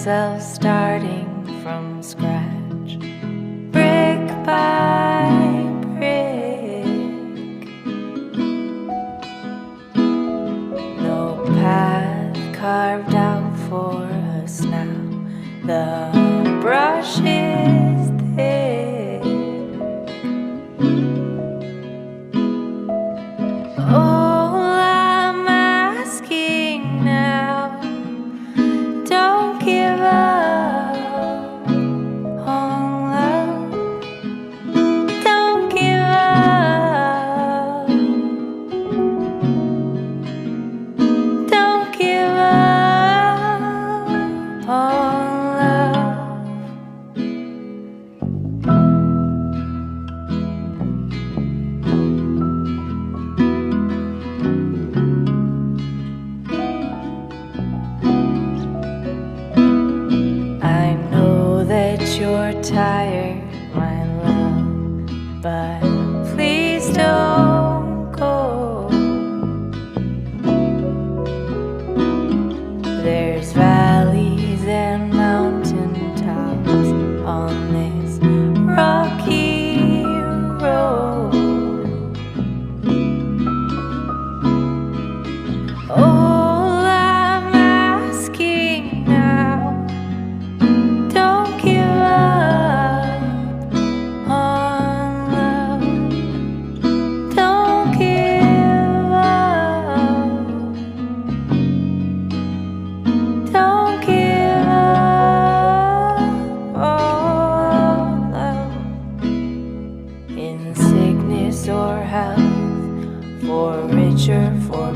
yourself starting from scratch, brick by brick. No path carved out for us now. The brush is thick. All I'm asking now, don't give up on love. Don't give up. Don't give up on love. I know that you're tired, my love, but please don't go. There's valleys and mountain tops on this rocky road. All I'm asking now, don't give up on love. Don't give up. Don't give up on love. In sickness or health, for richer, for